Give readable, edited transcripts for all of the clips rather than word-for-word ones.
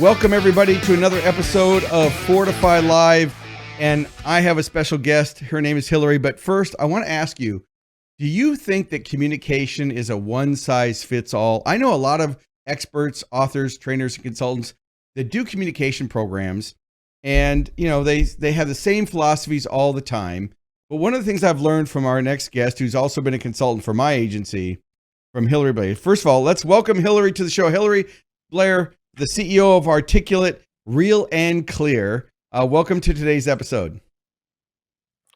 Welcome everybody to another episode of Fortify Live, and I have a special guest. Her name is Hilary, but first I want to ask you, do you think that communication is a one-size-fits-all? I know a lot of experts, authors, trainers, and consultants that do communication programs, and they have the same philosophies all the time. But one of the things I've learned from our next guest, who's also been a consultant for my agency, from Hilary Blair. First of all, let's welcome Hilary to the show. Hilary Blair, the CEO of Articulate, Real&Clear. Welcome to today's episode.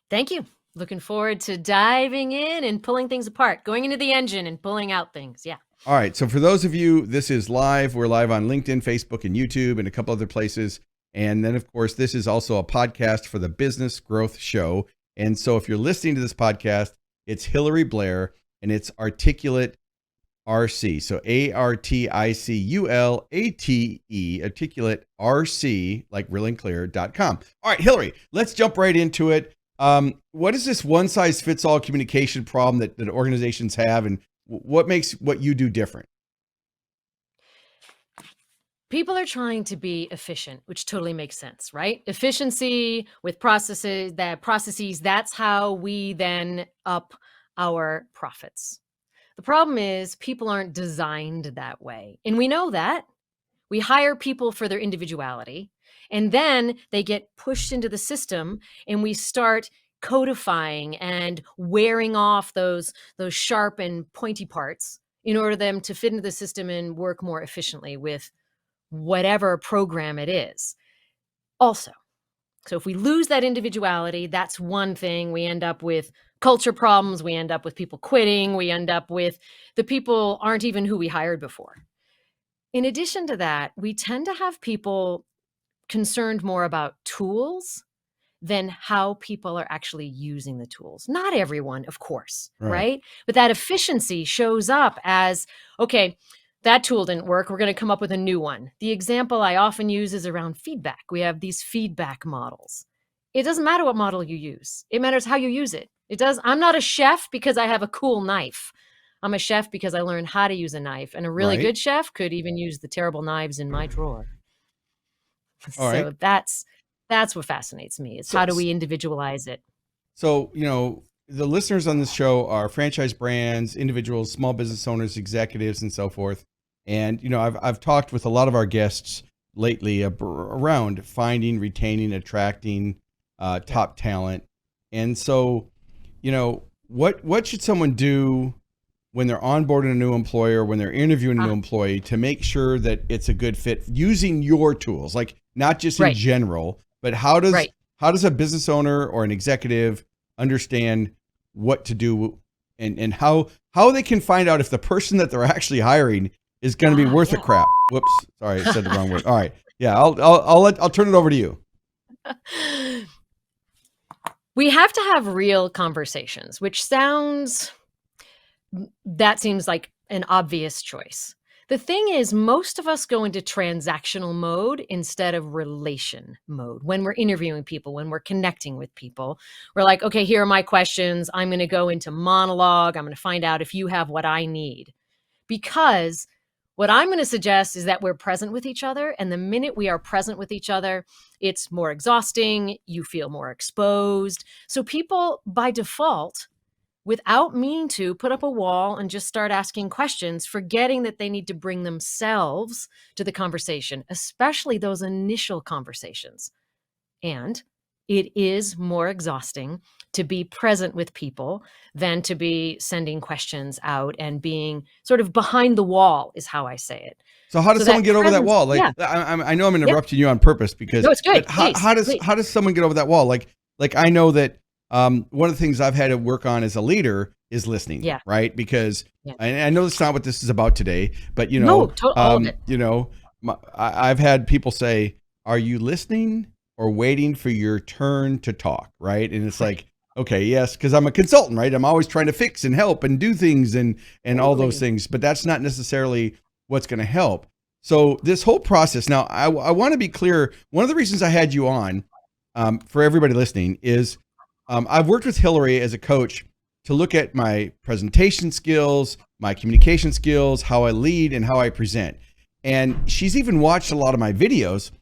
Thank you. Looking forward to diving in and pulling things apart, going into the engine and pulling out things. Yeah. All right. So for those of you, this is live. We're live on LinkedIn, Facebook, and YouTube, and a couple other places. And then, of course, this is also a podcast for the Business Growth Show. And so if you're listening to this podcast, it's Hilary Blair, and it's Articulate RC. So ARTICULATE, Articulate RC, like Real&Clear.com. All right, Hilary, let's jump right into it. What is this one size fits all communication problem that organizations have, and what makes what you do different? People are trying to be efficient, which totally makes sense, right? Efficiency with processes, that's how we then up our profits. The problem is people aren't designed that way. And we know that. We hire people for their individuality, and then they get pushed into the system, and we start codifying and wearing off those sharp and pointy parts in order for them to fit into the system and work more efficiently with whatever program it is. Also, so if we lose that individuality, that's one thing. We end up with culture problems. We end up with people quitting. We end up with the people aren't even who we hired before. In addition to that, we tend to have people concerned more about tools than how people are actually using the tools. Not everyone, of course, right? But that efficiency shows up as, okay, that tool didn't work. We're going to come up with a new one. The example I often use is around feedback. We have these feedback models. It doesn't matter what model you use. It matters how you use it. I'm not a chef because I have a cool knife. I'm a chef because I learned how to use a knife. And a really good chef could even use the terrible knives in my drawer. So that's what fascinates me, is how do we individualize it? So, the listeners on this show are franchise brands, individuals, small business owners, executives, and so forth. And, I've talked with a lot of our guests lately around finding, retaining, attracting top talent. And so, what should someone do when they're onboarding a new employer, when they're interviewing a new employee, to make sure that it's a good fit using your tools, like not just in general, but how does a business owner or an executive understand what to do and how they can find out if the person that they're actually hiring is going to be worth a crap? Whoops. Sorry, I said the wrong word. All right. Yeah. I'll turn it over to you. We have to have real conversations, which seems like an obvious choice. The thing is, most of us go into transactional mode instead of relation mode. When we're interviewing people, when we're connecting with people, we're like, okay, here are my questions. I'm going to go into monologue. I'm going to find out if you have what I need. Because what I'm going to suggest is that we're present with each other. And the minute we are present with each other, it's more exhausting. You feel more exposed. So people, by default, without meaning to, put up a wall and just start asking questions, forgetting that they need to bring themselves to the conversation, especially those initial conversations. And it is more exhausting to be present with people than to be sending questions out and being sort of behind the wall, is how I say it. So how does someone get over that wall? I know I'm interrupting you on purpose because no, it's good. How does someone get over that wall? Like I know that one of the things I've had to work on as a leader is listening, right? Because I know that's not what this is about today, but I've had people say, "Are you listening or waiting for your turn to talk?" Right? And it's like, okay, yes, because I'm a consultant, right? I'm always trying to fix and help and do things and all those things, but that's not necessarily what's going to help. So this whole process. Now, I want to be clear. One of the reasons I had you on, for everybody listening, is I've worked with Hilary as a coach to look at my presentation skills, my communication skills, how I lead, and how I present. And she's even watched a lot of my videos,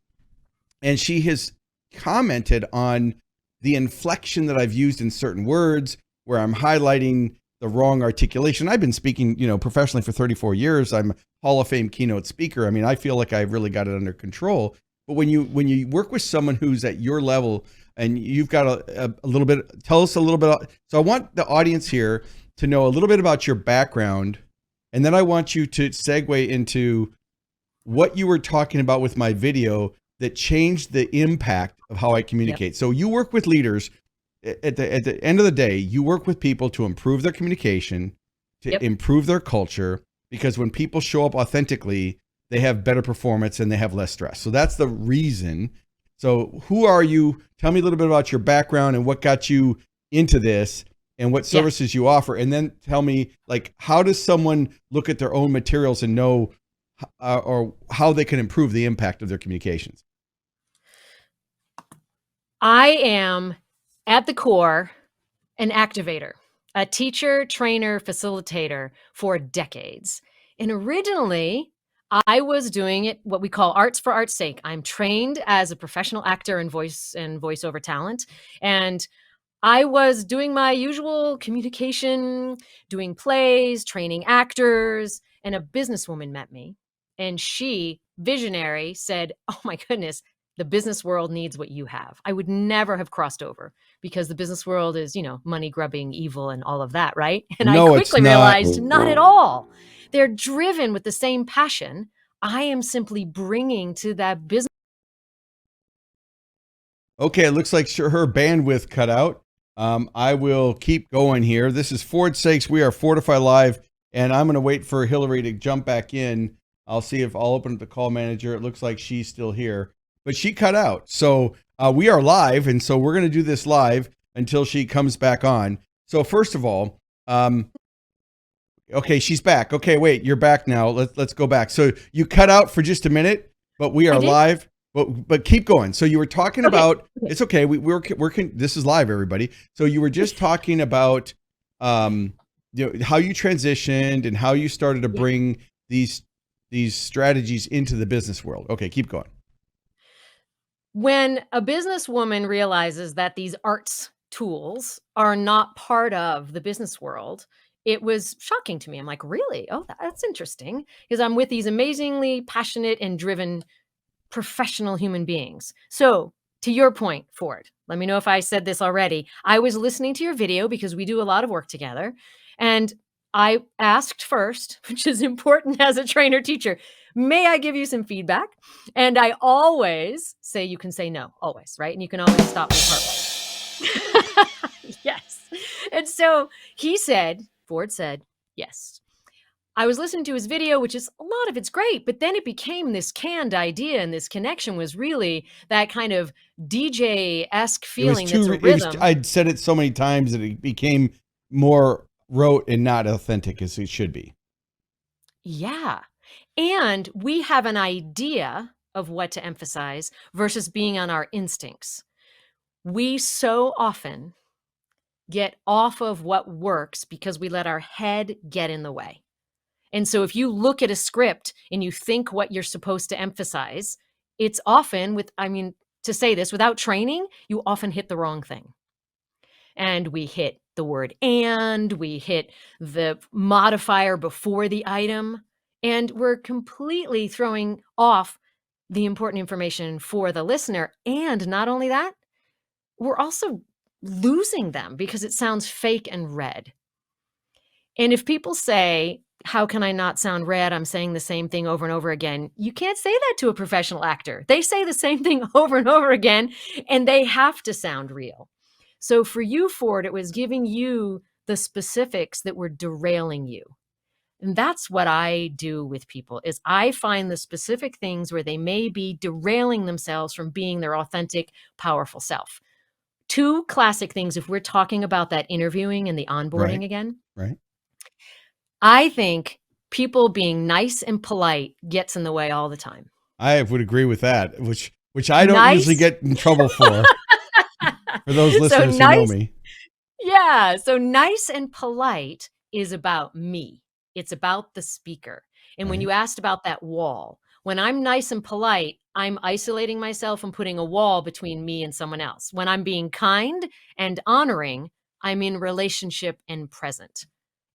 and she has commented on the inflection that I've used in certain words where I'm highlighting the wrong articulation. I've been speaking, professionally for 34 years. I'm a Hall of Fame keynote speaker. I mean, I feel like I've really got it under control. But when you work with someone who's at your level and you've got a little bit, tell us a little bit. So I want the audience here to know a little bit about your background. And then I want you to segue into what you were talking about with my video that changed the impact of how I communicate. Yep. So you work with leaders. At the end of the day, you work with people to improve their communication, to improve their culture, because when people show up authentically, they have better performance and they have less stress. So that's the reason. So who are you? Tell me a little bit about your background and what got you into this and what services you offer. And then tell me, like, how does someone look at their own materials and know or how they can improve the impact of their communications? I am at the core an activator, a teacher, trainer, facilitator for decades. And originally, I was doing it what we call arts for art's sake. I'm trained as a professional actor and voiceover talent. And I was doing my usual communication, doing plays, training actors, and a businesswoman met me. And she, visionary, said, "Oh my goodness, the business world needs what you have." I would never have crossed over because the business world is, money grubbing, evil, and all of that, right? And No, I quickly realized not at all. They're driven with the same passion. I am simply bringing to that business. Okay, it looks like her bandwidth cut out. I will keep going here. This is Ford Saeks. We are Fortify Live, and I'm going to wait for Hilary to jump back in. I'll see if I'll open up the call manager. It looks like she's still here, but she cut out. So we are live, and so we're going to do this live until she comes back on. So first of all, okay, she's back. Okay, wait, you're back now. Let's go back. So you cut out for just a minute, but we are live. But keep going. So you were talking about, it's okay. We're this is live, everybody. So you were just talking about how you transitioned and how you started to bring these strategies into the business world. Okay, keep going. When a businesswoman realizes that these arts tools are not part of the business world, it was shocking to me. I'm like, really? Oh, that's interesting. Because I'm with these amazingly passionate and driven professional human beings. So to your point, Ford, let me know if I said this already. I was listening to your video because we do a lot of work together. And I asked first, which is important as a trainer teacher, may I give you some feedback? And I always say, you can say no, always, right? And you can always stop me partway. Yes. And so Ford said, yes. I was listening to his video, which is a lot of it's great, but then it became this canned idea, and this connection was really that kind of DJ-esque feeling. That's a rhythm. I'd said it so many times that it became more rote and not authentic as it should be. Yeah. And we have an idea of what to emphasize versus being on our instincts. We so often get off of what works because we let our head get in the way. And so if you look at a script and you think what you're supposed to emphasize, it's often to say this, without training, you often hit the wrong thing. And we hit the word "and," we hit the modifier before the item, and we're completely throwing off the important information for the listener. And not only that, we're also losing them because it sounds fake and red. And if people say, how can I not sound red? I'm saying the same thing over and over again. You can't say that to a professional actor. They say the same thing over and over again, and they have to sound real. So for you, Ford, it was giving you the specifics that were derailing you. And that's what I do with people, is I find the specific things where they may be derailing themselves from being their authentic, powerful self. Two classic things, if we're talking about that interviewing and the onboarding again. Right. I think people being nice and polite gets in the way all the time. I would agree with that, which I don't usually get in trouble for. For those listeners who know me. Yeah. So nice and polite is about me. It's about the speaker. And when you asked about that wall, When I'm nice and polite, I'm isolating myself and putting a wall between me and someone else. When I'm being kind and honoring, I'm in relationship and present.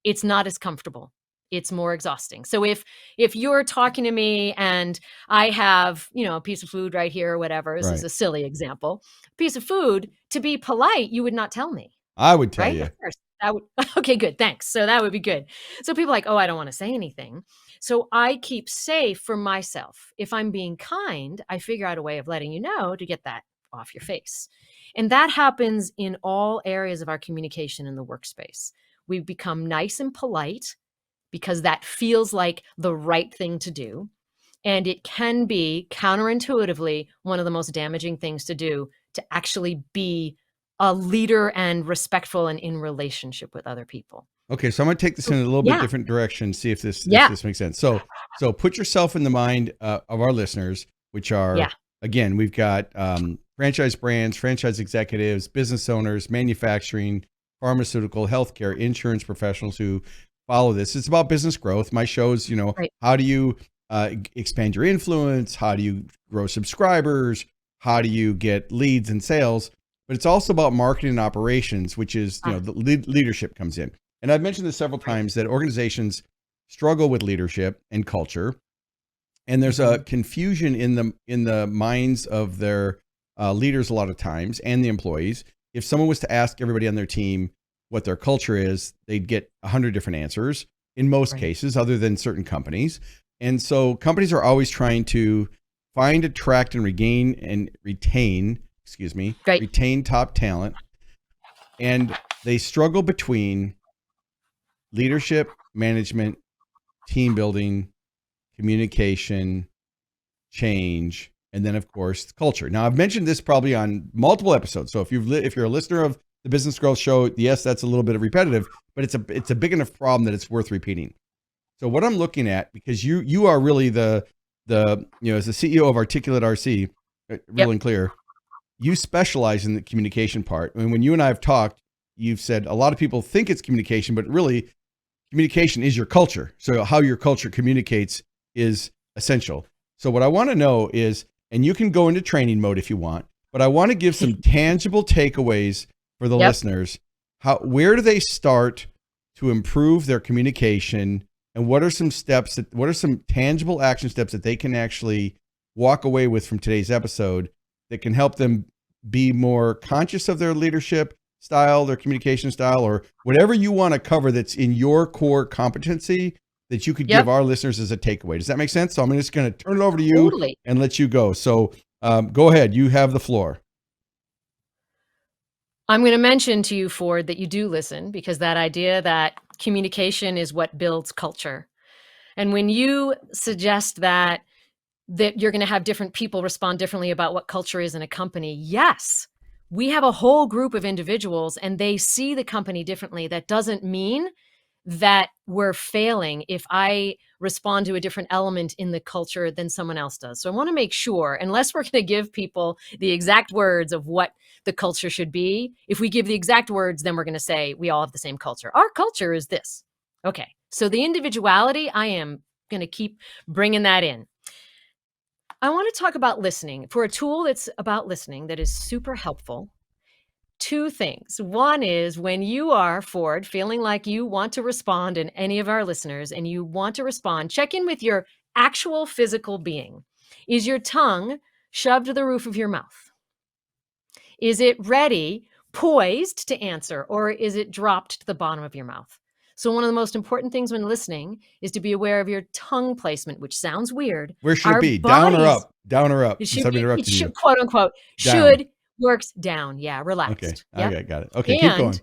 It's not as comfortable. It's more exhausting. So if you're talking to me and I have, a piece of food right here or whatever, this is Right. a silly example, piece of food, to be polite, you would not tell me, I would tell right? you. Of course. That would okay, good. Thanks. So that would be good. So people are like, "Oh, I don't want to say anything." So I keep safe for myself. If I'm being kind, I figure out a way of letting you know to get that off your face. And that happens in all areas of our communication in the workspace. We become nice and polite because that feels like the right thing to do. And it can be counterintuitively one of the most damaging things to do to actually be a leader and respectful and in relationship with other people. Okay, so I'm going to take this in a little bit Yeah. different direction. See if this Yeah. makes sense. So put yourself in the mind of our listeners, which are Yeah. again, we've got franchise brands, franchise executives, business owners, manufacturing, pharmaceutical, healthcare, insurance professionals who follow this. It's about business growth. My shows, Right. how do you expand your influence? How do you grow subscribers? How do you get leads and sales? But it's also about marketing and operations, which is the leadership comes in. And I've mentioned this several times that organizations struggle with leadership and culture, and there's a confusion in the minds of their leaders a lot of times and the employees. If someone was to ask everybody on their team what their culture is, they'd get 100 different answers in most cases, other than certain companies. And so companies are always trying to find, attract, and retain top talent. And they struggle between leadership, management, team building, communication, change, and then of course culture. Now I've mentioned this probably on multiple episodes. So if you're a listener of the Business Growth Show, yes, that's a little bit repetitive, but it's a big enough problem that it's worth repeating. So what I'm looking at, because you are really the as the CEO of Articulate RC, Real&Clear, you specialize in the communication part. And when you and I have talked, you've said a lot of people think it's communication, but really communication is your culture. So how your culture communicates is essential. So what I want to know is, and you can go into training mode if you want, but I want to give some tangible takeaways for the listeners. Where do they start to improve their communication? And what are some tangible action steps that they can actually walk away with from today's episode that can help them be more conscious of their leadership style, their communication style, or whatever you want to cover that's in your core competency that you could give our listeners as a takeaway? Does that make sense? So I'm just going to turn it over to you and let you go. So go ahead. You have the floor. I'm going to mention to you, Ford, that you do listen, because that idea that communication is what builds culture. And when you suggest that you're going to have different people respond differently about what culture is in a company, yes, we have a whole group of individuals and they see the company differently. That doesn't mean that we're failing if I respond to a different element in the culture than someone else does. So I want to make sure, unless we're going to give people the exact words of what the culture should be, if we give the exact words, then we're going to say we all have the same culture. Our culture is this. Okay. So the individuality, I am going to keep bringing that in. I want to talk about listening. For a tool that's about listening that is super helpful, two things. One is when you are, Ford, feeling like you want to respond, and any of our listeners, and you want to respond, check in with your actual physical being. Is your tongue shoved to the roof of your mouth? Is it ready, poised to answer, or is it dropped to the bottom of your mouth? So one of the most important things when listening is to be aware of your tongue placement, which sounds weird. Where should it be? Down or up? Down or up? It should you. Quote unquote, Down. should works down. Yeah, relaxed. Okay. Yep. Okay, got it. Okay, keep going.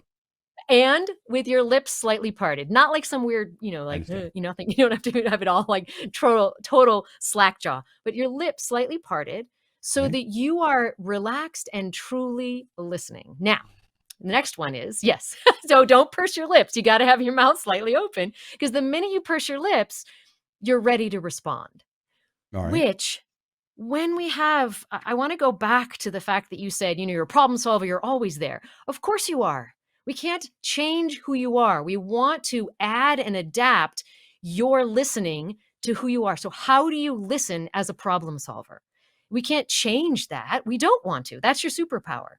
And with your lips slightly parted, not like some weird, thing. You don't have to have it all like total slack jaw, but your lips slightly parted so that you are relaxed and truly listening. Now, the next one is, yes, so don't purse your lips. You got to have your mouth slightly open, because the minute you purse your lips, you're ready to respond. All right. Which, when I want to go back to the fact that you said, you're a problem solver, you're always there. Of course you are. We can't change who you are. We want to add and adapt your listening to who you are. So how do you listen as a problem solver? We can't change that. We don't want to. That's your superpower.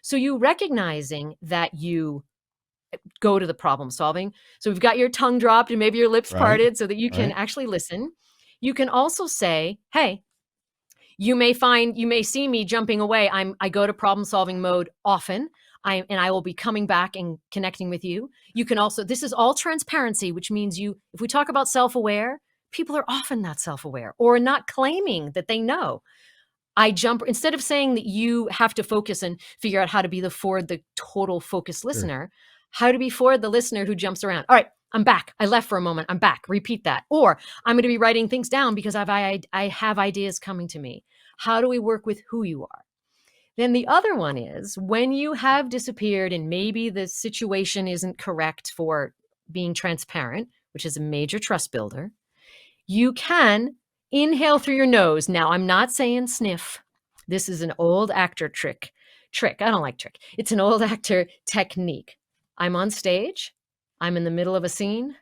So you recognizing that you go to the problem solving. So we've got your tongue dropped and maybe your lips Right. parted so that you can Right. actually listen. You can also say, hey, you may see me jumping away. I go to problem solving mode often. I will be coming back and connecting with you. You can also, this is all transparency, which means if we talk about self-aware, people are often not self-aware or not claiming that they know. Instead of saying that you have to focus and figure out how to be the total focused Sure. listener, how to be Ford, the listener who jumps around. All right, I'm back. I left for a moment. I'm back. Repeat that. Or I'm going to be writing things down because I have ideas coming to me. How do we work with who you are? Then the other one is when you have disappeared and maybe the situation isn't correct for being transparent, which is a major trust builder, you can inhale through your nose. Now, I'm not saying sniff. This is an old actor trick. I don't like trick. It's an old actor technique. I'm on stage. I'm in the middle of a scene.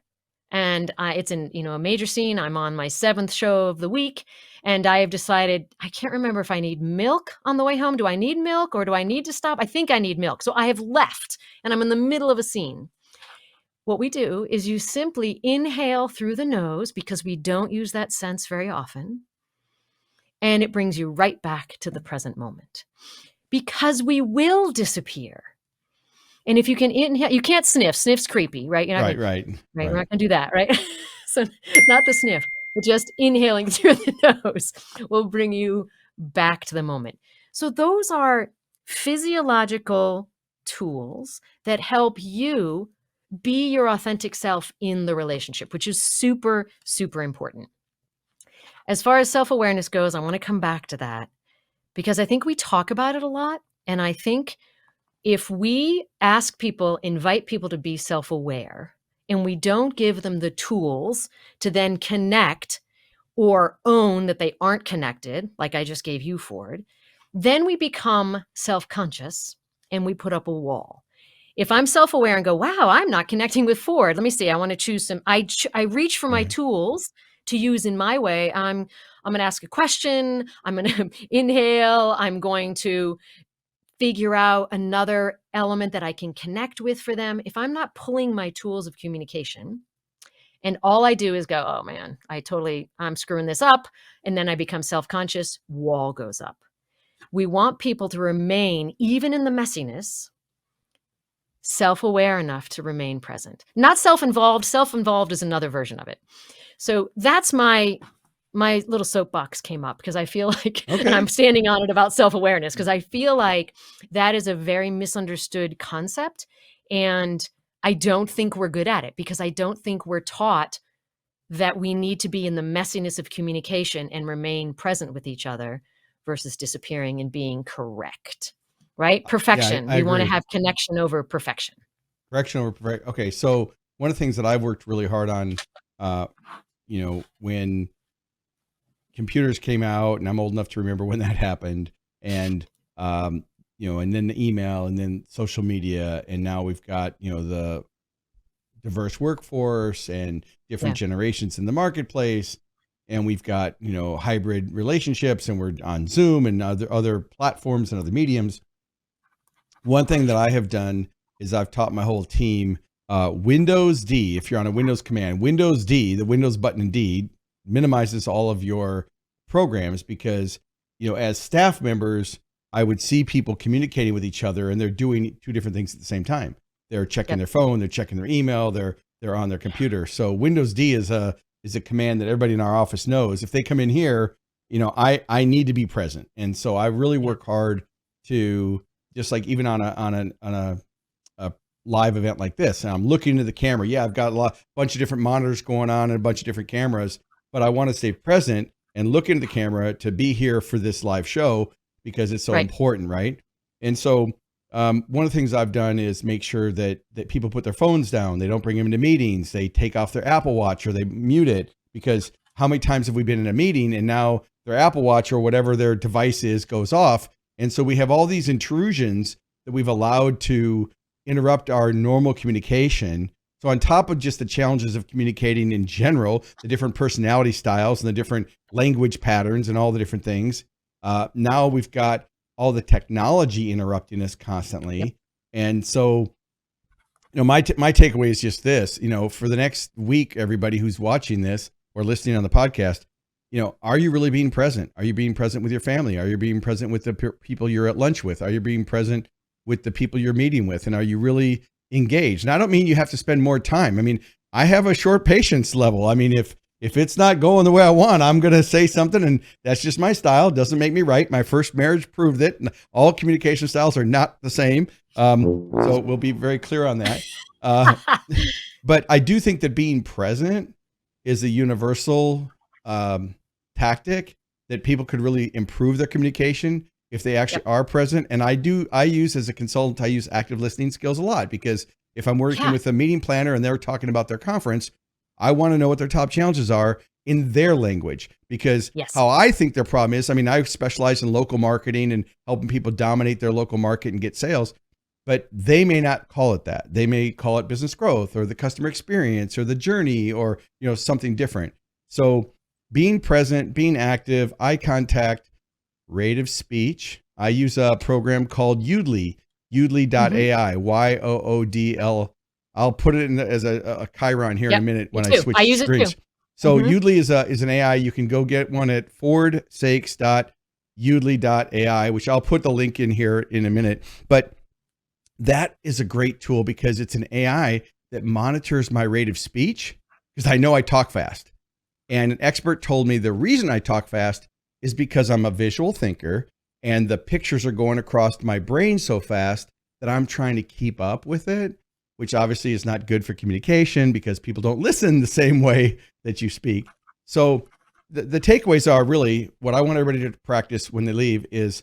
And it's in a major scene. I'm on my 7th show of the week. And I have decided, I can't remember if I need milk on the way home. Do I need milk or do I need to stop? I think I need milk. So I have left and I'm in the middle of a scene. What we do is you simply inhale through the nose because we don't use that sense very often. And it brings you right back to the present moment because we will disappear. And if you can inhale, you can't sniff. Sniff's creepy, right? You're not Right. gonna, Right. Right. We're not going to do that, right? So not the sniff, but just inhaling through the nose will bring you back to the moment. So those are physiological tools that help you be your authentic self in the relationship, which is super, super important. As far as self-awareness goes, I want to come back to that because I think we talk about it a lot. And I think if we invite people to be self-aware, and we don't give them the tools to then connect or own that they aren't connected, like I just gave you, Ford, then we become self-conscious and we put up a wall. If I'm self-aware and go, wow, I'm not connecting with Ford. Let me see. I want to choose some. I reach for my Right. tools to use in my way. I'm going to ask a question. I'm going to inhale. I'm going to figure out another element that I can connect with for them. If I'm not pulling my tools of communication and all I do is go, oh man, I'm screwing this up. And then I become self-conscious, wall goes up. We want people to remain, even in the messiness, self-aware enough to remain present. Not self-involved. Self-involved is another version of it. So that's my little soapbox came up because I feel like, and I'm standing on it about self-awareness because I feel like that is a very misunderstood concept. And I don't think we're good at it because I don't think we're taught that we need to be in the messiness of communication and remain present with each other versus disappearing and being correct, right? Perfection. I We want to agree. have connection over perfection. Correction over perfect. Okay. So one of the things that I've worked really hard on, when computers came out, and I'm old enough to remember when that happened, and and then the email, and then social media, and now we've got the diverse workforce and different generations in the marketplace, and we've got hybrid relationships, and we're on Zoom and other platforms and other mediums. One thing that I have done is I've taught my whole team Windows D. If you're on a Windows command, Windows D, the Windows button in D minimizes all of your programs because, as staff members, I would see people communicating with each other and they're doing two different things at the same time. They're checking their phone, they're checking their email, they're on their computer. So Windows D is a command that everybody in our office knows. If they come in here, I need to be present. And so I really work hard to, just like even on a live event like this, and I'm looking into the camera. Yeah, I've got bunch of different monitors going on and a bunch of different cameras, but I want to stay present and look into the camera to be here for this live show because it's so important, right? And so one of the things I've done is make sure that people put their phones down. They don't bring them into meetings. They take off their Apple Watch or they mute it, because how many times have we been in a meeting and now their Apple Watch or whatever their device is goes off? And so we have all these intrusions that we've allowed to interrupt our normal communication. So on top of just the challenges of communicating in general, the different personality styles and the different language patterns and all the different things, now we've got all the technology interrupting us constantly. Yep. And so, my takeaway is just this, for the next week, everybody who's watching this or listening on the podcast, are you really being present? Are you being present with your family? Are you being present with the people you're at lunch with? Are you being present with the people you're meeting with? And are you really engaged? And I don't mean you have to spend more time. I mean, I have a short patience level. I mean, if it's not going the way I want, I'm going to say something, and that's just my style. It doesn't make me right. My first marriage proved it. All communication styles are not the same. So we'll be very clear on that. But I do think that being present is a universal tactic that people could really improve their communication if they actually are present. And I use as a consultant, I use active listening skills a lot, because if I'm working with a meeting planner and they're talking about their conference, I want to know what their top challenges are in their language, because how I think their problem is, I mean, I specialize in local marketing and helping people dominate their local market and get sales, but they may not call it that. They may call it business growth or the customer experience or the journey or, something different. So being present, being active, eye contact, rate of speech. I use a program called Udly, udly.ai, YOODL. I'll put it in as a Chiron here in a minute when I switch screens. So Udly is an AI. You can go get one at fordsaeks.udly.ai, which I'll put the link in here in a minute. But that is a great tool because it's an AI that monitors my rate of speech, because I know I talk fast. And an expert told me the reason I talk fast is because I'm a visual thinker and the pictures are going across my brain so fast that I'm trying to keep up with it, which obviously is not good for communication because people don't listen the same way that you speak. So the takeaways are really what I want everybody to practice when they leave is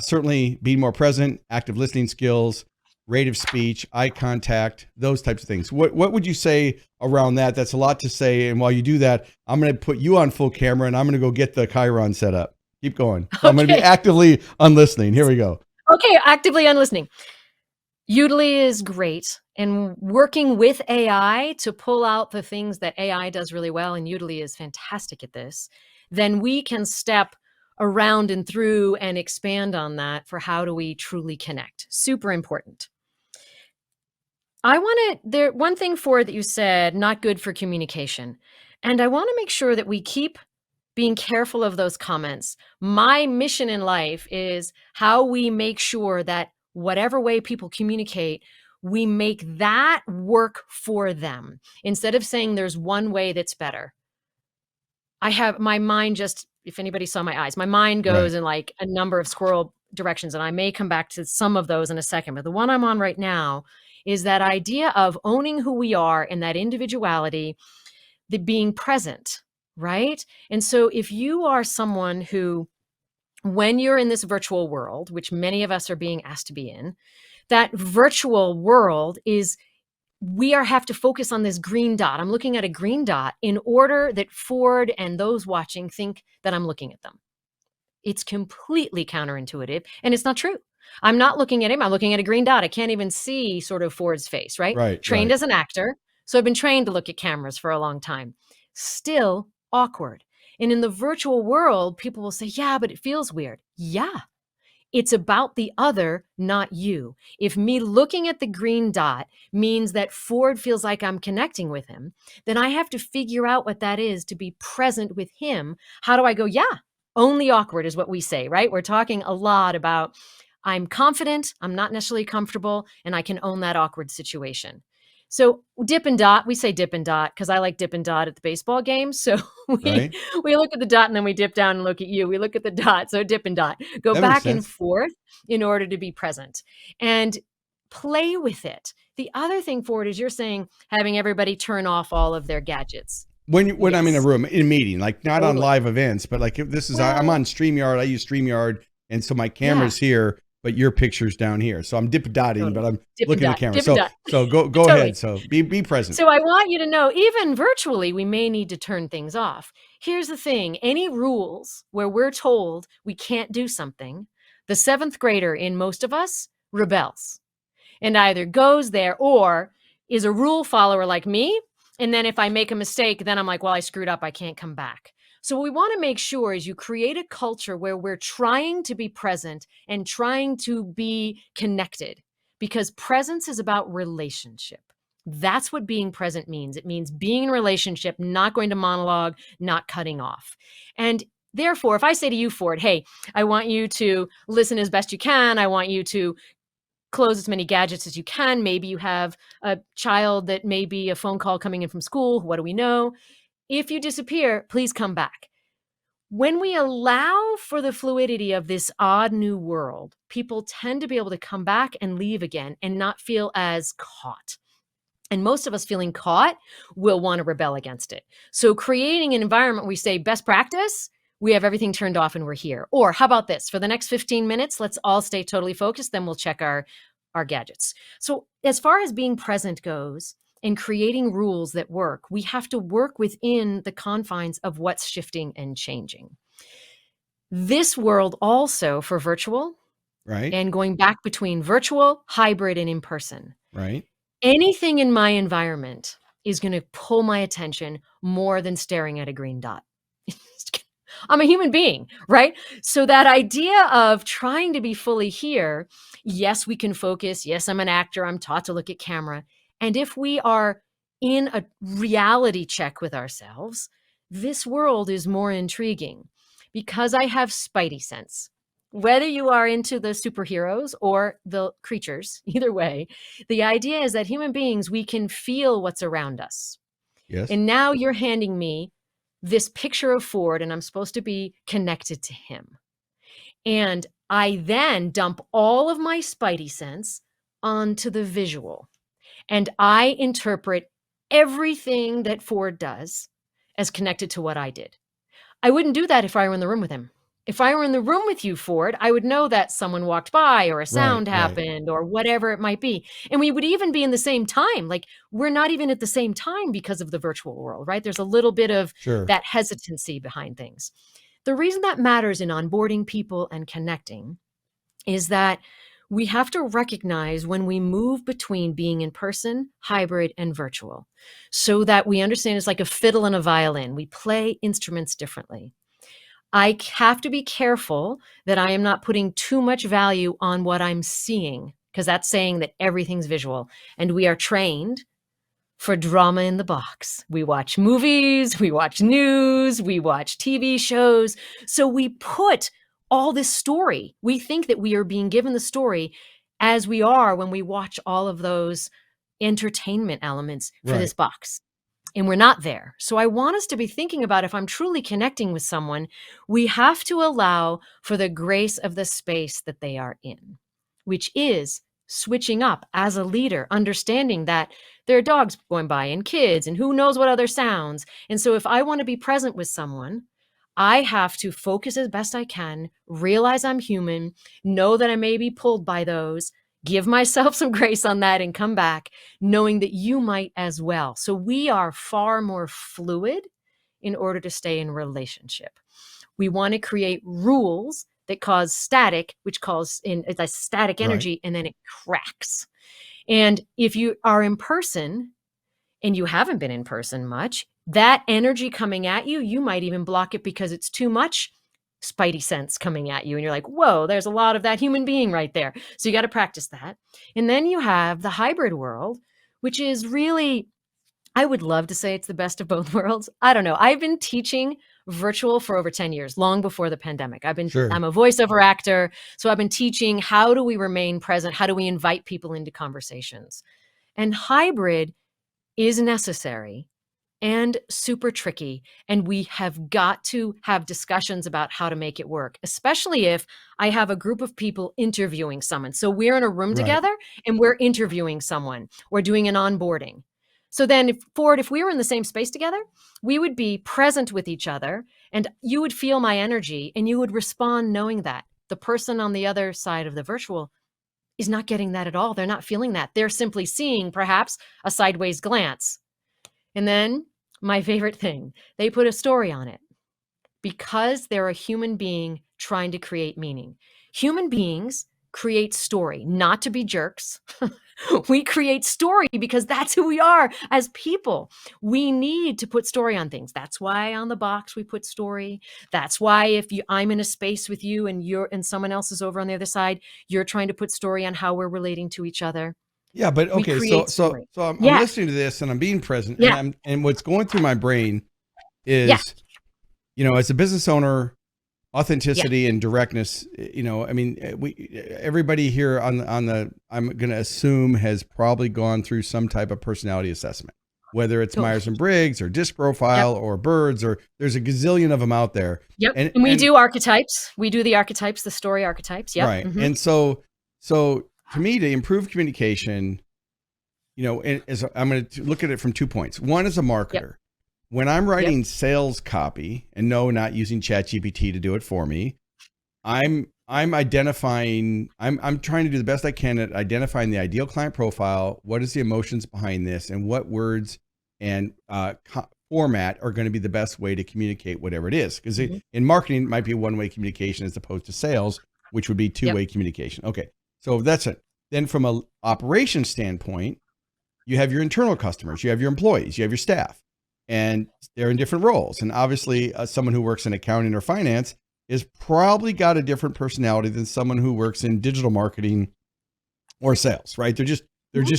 certainly being more present, active listening skills, rate of speech, eye contact, those types of things. What would you say around that? That's a lot to say. And while you do that, I'm going to put you on full camera and I'm going to go get the Chiron set up. Keep going. So I'm going to be actively unlistening. Here we go. Okay, actively unlistening. Udly is great. And working with AI to pull out the things that AI does really well, and Udly is fantastic at this, then we can step around and through and expand on that for how do we truly connect. Super important. One thing, Ford, that you said, not good for communication. And I want to make sure that we keep being careful of those comments. My mission in life is how we make sure that whatever way people communicate, we make that work for them. Instead of saying there's one way that's better. I have my mind just, if anybody saw my eyes, my mind goes in like a number of squirrel directions, and I may come back to some of those in a second. But the one I'm on right now is that idea of owning who we are and that individuality, the being present, right? And so if you are someone who, when you're in this virtual world, which many of us are being asked to be in, that virtual world is, have to focus on this green dot. I'm looking at a green dot in order that Ford and those watching think that I'm looking at them. It's completely counterintuitive, and it's not true. I'm not looking at him. I'm looking at a green dot. I can't even see sort of Ford's face, right? Trained as an actor. So I've been trained to look at cameras for a long time. Still awkward. And in the virtual world, people will say, yeah, but it feels weird. Yeah. It's about the other, not you. If me looking at the green dot means that Ford feels like I'm connecting with him, then I have to figure out what that is to be present with him. How do I go? Yeah, only awkward is what we say, right? We're talking a lot about I'm confident, I'm not necessarily comfortable, and I can own that awkward situation. So dip and dot, we say dip and dot because I like dip and dot at the baseball game. So we look at the dot and then we dip down and look at you. We look at the dot. So dip and dot. Go back and forth in order to be present and play with it. The other thing, Ford, is you're saying having everybody turn off all of their gadgets. When I'm in a room, in a meeting, like not on live events, but like if this is, I'm on StreamYard. I use StreamYard. And so my camera's here, but your picture's down here. So I'm dip-dotting, but I'm looking at the camera. So go ahead. So be present. So I want you to know, even virtually, we may need to turn things off. Here's the thing. Any rules where we're told we can't do something, the seventh grader in most of us rebels and either goes there or is a rule follower like me. And then if I make a mistake, then I'm like, well, I screwed up. I can't come back. So what we want to make sure is you create a culture where we're trying to be present and trying to be connected, because presence is about relationship. That's what being present means. It means being in relationship, not going to monologue, not cutting off. And therefore, if I say to you, Ford, hey, I want you to listen as best you can. I want you to close as many gadgets as you can. Maybe you have a child that may be a phone call coming in from school. What do we know? If you disappear, please come back. When we allow for the fluidity of this odd new world, people tend to be able to come back and leave again and not feel as caught. And most of us feeling caught will want to rebel against it. So creating an environment where we say best practice, we have everything turned off and we're here. Or how about this? For the next 15 minutes, let's all stay totally focused. Then we'll check our gadgets. So as far as being present goes and creating rules that work, we have to work within the confines of what's shifting and changing. This world also for virtual Right. and going back between virtual, hybrid, and in person. Right. Anything in my environment is going to pull my attention more than staring at a green dot. I'm a human being, right? So that idea of trying to be fully here, yes, we can focus. Yes, I'm an actor. I'm taught to look at camera. And if we are in a reality check with ourselves, this world is more intriguing because I have spidey sense. Whether you are into the superheroes or the creatures, either way, the idea is that human beings, we can feel what's around us. Yes. And now you're handing me this picture of Ford, and I'm supposed to be connected to him. And I then dump all of my spidey sense onto the visual. And I interpret everything that Ford does as connected to what I did. I wouldn't do that if I were in the room with him. If I were in the room with you, Ford, I would know that someone walked by or a Right. sound Right. happened or whatever it might be. And we would even be in the same time. Like we're not even at the same time because of the virtual world, right? There's a little bit of Sure. that hesitancy behind things. The reason that matters in onboarding people and connecting is that we have to recognize when we move between being in person, hybrid, and virtual so that we understand it's like a fiddle and a violin. We play instruments differently. I have to be careful that I am not putting too much value on what I'm seeing, because that's saying that everything's visual. And we are trained for drama in the box. We watch movies, we watch news, we watch TV shows. So we put all this story. We think that we are being given the story as we are when we watch all of those entertainment elements for this Right. box. And we're not there. So I want us to be thinking about if I'm truly connecting with someone, we have to allow for the grace of the space that they are in, which is switching up as a leader, understanding that there are dogs going by and kids and who knows what other sounds. And so if I want to be present with someone, I have to focus as best I can, realize I'm human, know that I may be pulled by those, give myself some grace on that and come back knowing that you might as well. So we are far more fluid in order to stay in relationship. We want to create rules that cause static, which causes in it's a static Right. energy, and then it cracks. And if you are in person and you haven't been in person much, that energy coming at you, you might even block it because it's too much spidey sense coming at you. And you're like, whoa, there's a lot of that human being right there. So you got to practice that. And then you have the hybrid world, which is really, I would love to say it's the best of both worlds. I don't know. I've been teaching virtual for over 10 years, long before the pandemic. Sure. I'm a voiceover actor. So I've been teaching how do we remain present? How do we invite people into conversations? And hybrid is necessary and super tricky. And we have got to have discussions about how to make it work, especially if I have a group of people interviewing someone. So we're in a room Right. together and we're interviewing someone or doing an onboarding. So then if we were in the same space together, we would be present with each other and you would feel my energy and you would respond knowing that the person on the other side of the virtual is not getting that at all. They're not feeling that. They're simply seeing perhaps a sideways glance. And then my favorite thing, they put a story on it because they're a human being trying to create meaning. Human beings create story, not to be jerks. We create story because that's who we are as people. We need to put story on things. That's why on the box we put story. That's why if I'm in a space with you and someone else is over on the other side, you're trying to put story on how we're relating to each other. Yeah, but We okay, so create so story. so I'm Yeah. listening to this and I'm being present, Yeah. and what's going through my brain Yeah. is, as a business owner, Yeah. authenticity and directness. I mean, everybody here on the I'm going to assume has probably gone through some type of personality assessment, whether it's Totally. Myers-Briggs or DISC Yep. profile or birds, or there's a gazillion of them out there. Yep. And And we do archetypes. We do the archetypes, the story archetypes. Yep. right. Mm-hmm. And so to me, to improve communication, I'm going to look at it from 2 points. One, as a marketer, Yep. when I'm writing sales copy, and no, not using ChatGPT to do it for me, I'm identifying, I'm trying to do the best I can at identifying the ideal client profile. What is the emotions behind this, and what words and format are going to be the best way to communicate whatever it is? Because in marketing, it might be a one-way communication as opposed to sales, which would be two-way communication. Okay, so that's it. Then from an operations standpoint, you have your internal customers, you have your employees, you have your staff, and they're in different roles. And obviously, someone who works in accounting or finance is probably got a different personality than someone who works in digital marketing or sales, right? They're just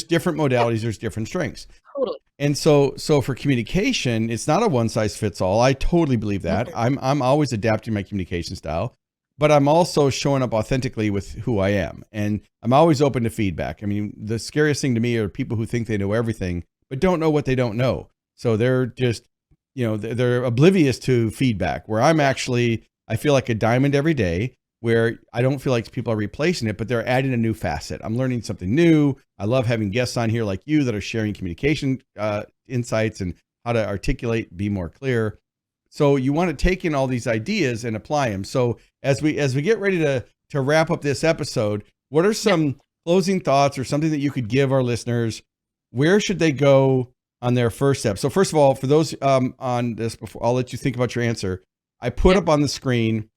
different modalities. There's different strengths. Totally. And so for communication, it's not a one size fits all. I totally believe that. I'm always adapting my communication style, but I'm also showing up authentically with who I am. And I'm always open to feedback. I mean, the scariest thing to me are people who think they know everything, but don't know what they don't know. So they're just, they're oblivious to feedback, where I feel like a diamond every day, where I don't feel like people are replacing it, but they're adding a new facet. I'm learning something new. I love having guests on here like you that are sharing communication insights and how to articulate, be more clear. So you want to take in all these ideas and apply them. So as we get ready to wrap up this episode, what are some closing thoughts or something that you could give our listeners? Where should they go on their first step? So first of all, for those on this, before I'll let you think about your answer, I put up on the screen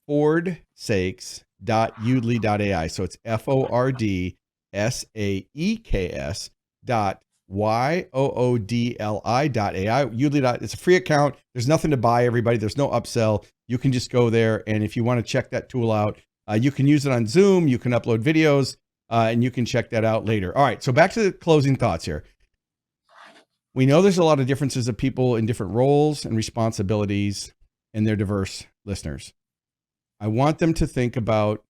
Ford Saeks.udly.ai. So it's FORDSAEKS.YOODLI.ai. Udly. It's a free account. There's nothing to buy, everybody. There's no upsell. You can just go there. And if you want to check that tool out, you can use it on Zoom. You can upload videos and you can check that out later. All right. So back to the closing thoughts here. We know there's a lot of differences of people in different roles and responsibilities and their diverse listeners. I want them to think about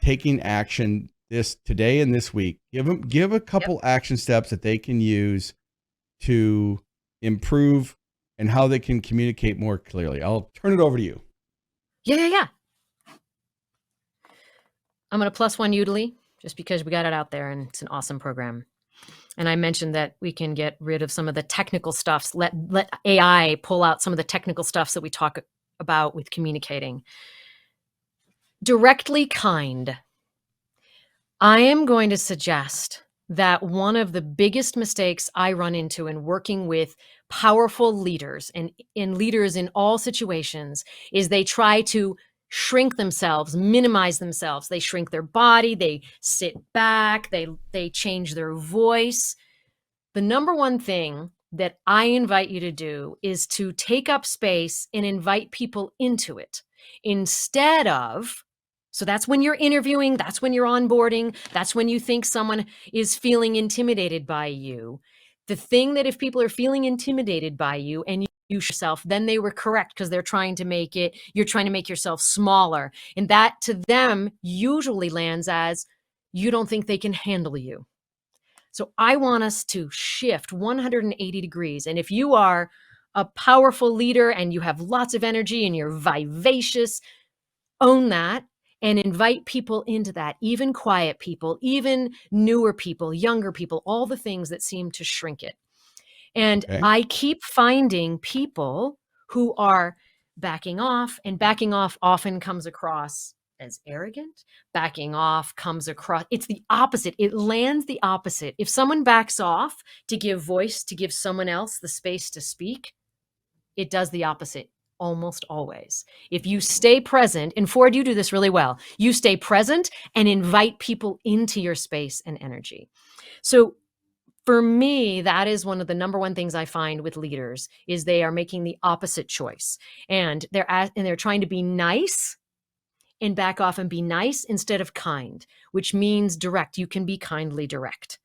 taking action this today and this week. Give a couple action steps that they can use to improve and how they can communicate more clearly. I'll turn it over to you. Yeah. I'm going to +1 Udly just because we got it out there and it's an awesome program. And I mentioned that we can get rid of some of the technical stuffs. Let AI pull out some of the technical stuffs that we talk about with communicating. Directly kind. I am going to suggest that one of the biggest mistakes I run into in working with powerful leaders and in leaders in all situations is they try to shrink themselves, minimize themselves. They shrink their body, they sit back, they change their voice. The number one thing that I invite you to do is to take up space and invite people into it instead of, so that's when you're interviewing, that's when you're onboarding, that's when you think someone is feeling intimidated by you. The thing that if people are feeling intimidated by you and you yourself, then they were correct because you're trying to make yourself smaller. And that to them usually lands as you don't think they can handle you. So I want us to shift 180 degrees. And if you are a powerful leader and you have lots of energy and you're vivacious, own that and invite people into that, even quiet people, even newer people, younger people, all the things that seem to shrink it. And I keep finding people who are backing off, and backing off often comes across as arrogant. Backing off comes across, it's the opposite. It lands the opposite. If someone backs off to give voice, to give someone else the space to speak, it does the opposite. almost always. If you stay present, and Ford, you do this really well, you stay present and invite people into your space and energy. So for me, that is one of the number one things I find with leaders is they are making the opposite choice. And they're trying to be nice and back off and be nice instead of kind, which means direct. You can be kindly direct.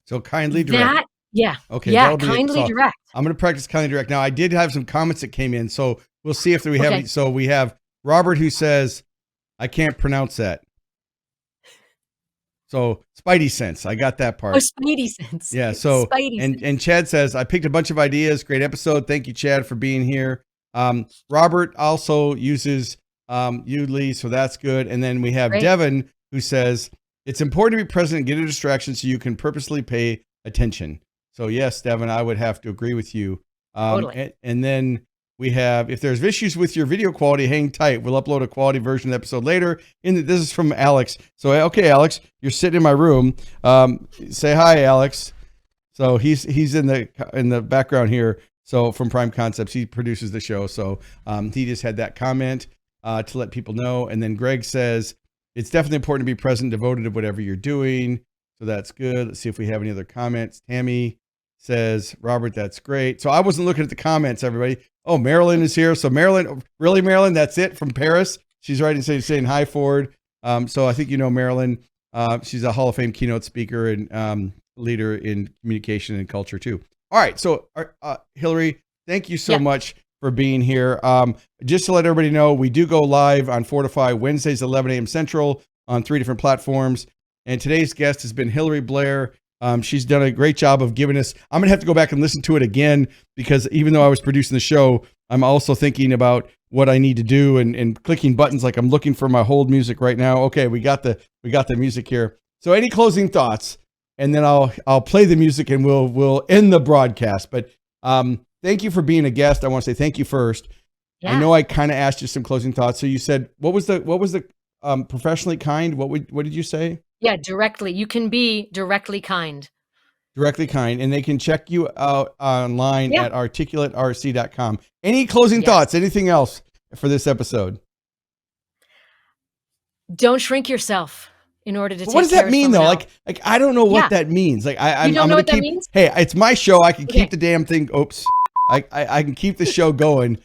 So kindly direct. Yeah. Okay, Yeah. that'll be it. Kindly So direct. I'm going to practice kindly direct. Now, I did have some comments that came in, so we'll see if we have Okay. any. So we have Robert who says, I can't pronounce that. So Spidey sense. I got that part. Oh, Spidey sense. Yeah. So Spidey sense. and Chad says, I picked a bunch of ideas. Great episode. Thank you, Chad, for being here. Robert also uses Udly, so that's good. And then we have Great. Devin who says, it's important to be present and get a distraction so you can purposely pay attention. So yes, Devin, I would have to agree with you. Totally. And then we have, if there's issues with your video quality, hang tight. We'll upload a quality version of the episode later. This is from Alex. So, okay, Alex, you're sitting in my room. Say hi, Alex. So he's in the background here. So from Prime Concepts, he produces the show. So he just had that comment to let people know. And then Greg says, it's definitely important to be present, devoted to whatever you're doing. So that's good. Let's see if we have any other comments. Tammy says, Robert, that's great. So I wasn't looking at the comments, everybody. Oh, Marilyn is here. So Marilyn, really, Marilyn, that's it from Paris. She's writing, saying hi, Ford. So I think you know Marilyn. She's a Hall of Fame keynote speaker and leader in communication and culture too. All right. So Hilary, thank you so much for being here. Just to let everybody know, we do go live on Fortify Wednesdays, 11 a.m. Central on 3 different platforms. And today's guest has been Hilary Blair. She's done a great job of giving us, I'm going to have to go back and listen to it again, because even though I was producing the show, I'm also thinking about what I need to do and clicking buttons. Like I'm looking for my hold music right now. Okay. We got the music here. So any closing thoughts, and then I'll play the music and we'll end the broadcast. But, thank you for being a guest. I want to say thank you first. Yeah. I know I kind of asked you some closing thoughts. So you said, what was the professionally kind? What did you say? Yeah, directly. You can be directly kind. Directly kind. And they can check you out online at articulaterc.com. Any closing thoughts? Anything else for this episode? Don't shrink yourself in order to take what does that mean though? Like I don't know what that means. Like I'm know what that means? Hey, it's my show. I can keep the damn thing. Oops. I can keep the show going.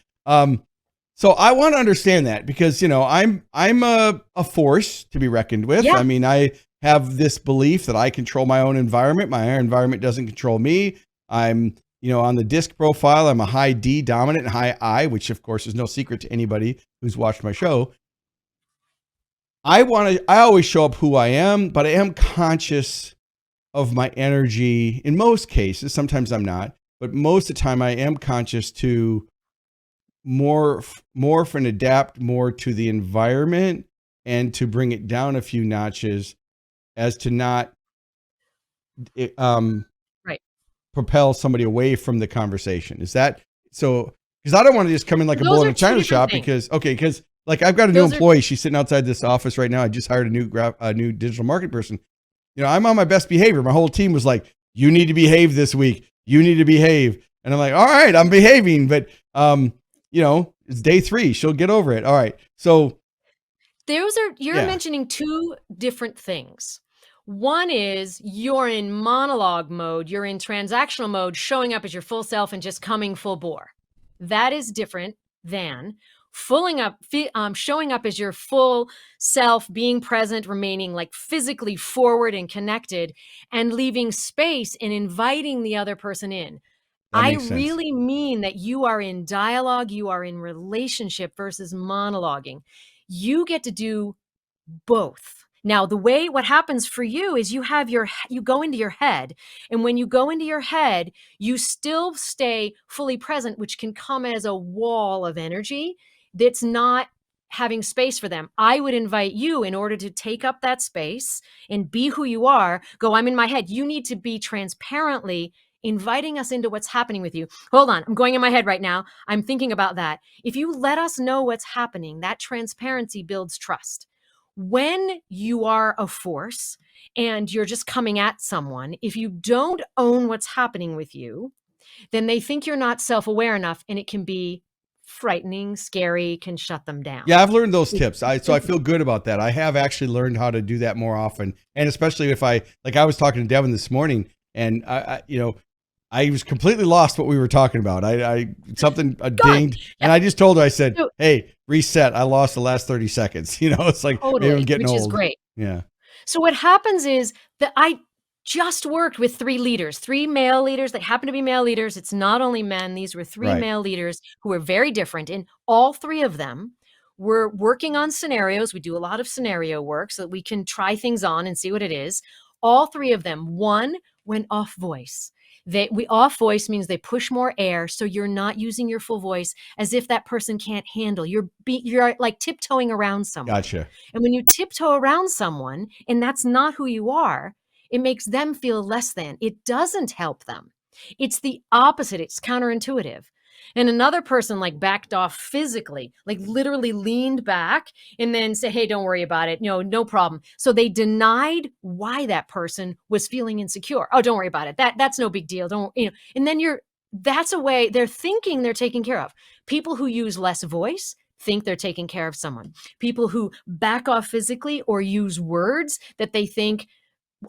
So I want to understand that, because, you know, I'm a force to be reckoned with. Yeah. I mean, I have this belief that I control my own environment. My environment doesn't control me. I'm, you know, on the disc profile, I'm a high D dominant and high I, which of course is no secret to anybody who's watched my show. I always show up who I am, but I am conscious of my energy in most cases. Sometimes I'm not, but most of the time I am conscious to morph and adapt more to the environment and to bring it down a few notches, as to not propel somebody away from the conversation. Is that so? Because I don't want to just come in like a bull in a china shop. Because like I've got a new employee. She's sitting outside this office right now. I just hired a new digital marketing person. You know, I'm on my best behavior. My whole team was like, "You need to behave this week. You need to behave." And I'm like, "All right, I'm behaving." But you know, it's day 3. She'll get over it. All right. So you're mentioning two different things. One is you're in monologue mode, you're in transactional mode, showing up as your full self and just coming full bore. That is different than showing up as your full self, being present, remaining like physically forward and connected, and leaving space and inviting the other person in. I really mean that you are in dialogue, you are in relationship versus monologuing. You get to do both. Now, what happens for you is you go into your head. And when you go into your head, you still stay fully present, which can come as a wall of energy that's not having space for them. I would invite you, in order to take up that space and be who you are, I'm in my head. You need to be transparently inviting us into what's happening with you. Hold on. I'm going in my head right now. I'm thinking about that. If you let us know what's happening, that transparency builds trust. When you are a force and you're just coming at someone, if you don't own what's happening with you, then they think you're not self-aware enough, and it can be frightening, scary, can shut them down. Yeah, I've learned those tips. So I feel good about that. I have actually learned how to do that more often. And especially if I was talking to Devin this morning, and I was completely lost what we were talking about. Something dinged, and I just told her, I said, "Hey, reset. I lost the last 30 seconds." It's like, totally, maybe I'm getting which old. is great. Yeah. So what happens is that I just worked with 3 male leaders that happen to be male leaders. It's not only men. These were 3 male leaders who were very different. And all 3 of them were working on scenarios. We do a lot of scenario work so that we can try things on and see what it is. All 3 of them, one went off voice. Off voice means they push more air. So you're not using your full voice, as if that person can't handle. You're like tiptoeing around someone. Gotcha. And when you tiptoe around someone and that's not who you are, it makes them feel less than. It doesn't help them. It's the opposite. It's counterintuitive. And another person like backed off physically, like literally leaned back and then said, "Hey, don't worry about it. No problem." So they denied why that person was feeling insecure. "Oh, don't worry about it. That's no big deal. And then that's a way they're thinking they're taken care of. People who use less voice think they're taking care of someone. People who back off physically or use words that they think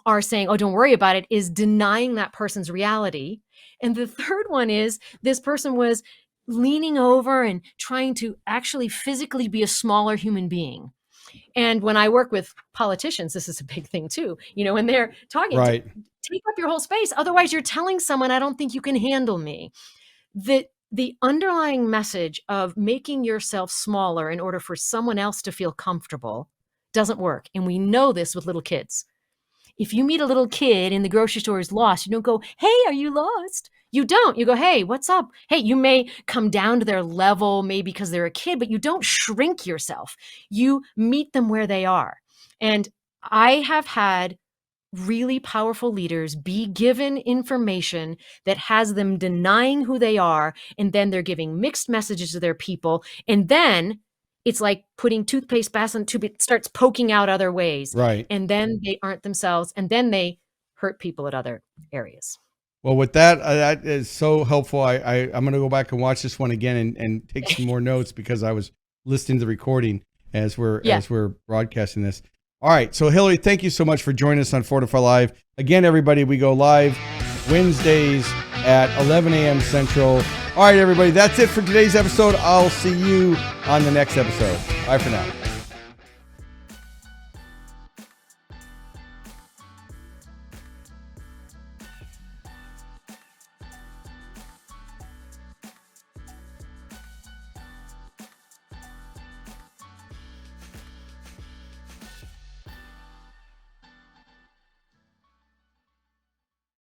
are saying, "Oh, don't worry about it," is denying that person's reality. And the third one is this person was leaning over and trying to actually physically be a smaller human being. And when I work with politicians, this is a big thing too. When they're talking, take up your whole space. Otherwise, you're telling someone, "I don't think you can handle me." The underlying message of making yourself smaller in order for someone else to feel comfortable doesn't work. And we know this with little kids. If you meet a little kid in the grocery store who's lost, you don't go, "Hey, are you lost?" You don't. You go, "Hey, what's up?" Hey, you may come down to their level, maybe because they're a kid, but you don't shrink yourself. You meet them where they are. And I have had really powerful leaders be given information that has them denying who they are, and then they're giving mixed messages to their people. And then it's like putting toothpaste back on the tube. It starts poking out other ways. Right. And then they aren't themselves. And then they hurt people at other areas. Well, with that, that is so helpful. I'm going to go back and watch this one again and take some more notes, because I was listening to the recording as we're broadcasting this. All right. So Hilary, thank you so much for joining us on Fortify Live. Again, everybody, we go live Wednesdays at 11 a.m. Central. All right, everybody, that's it for today's episode. I'll see you on the next episode. Bye for now.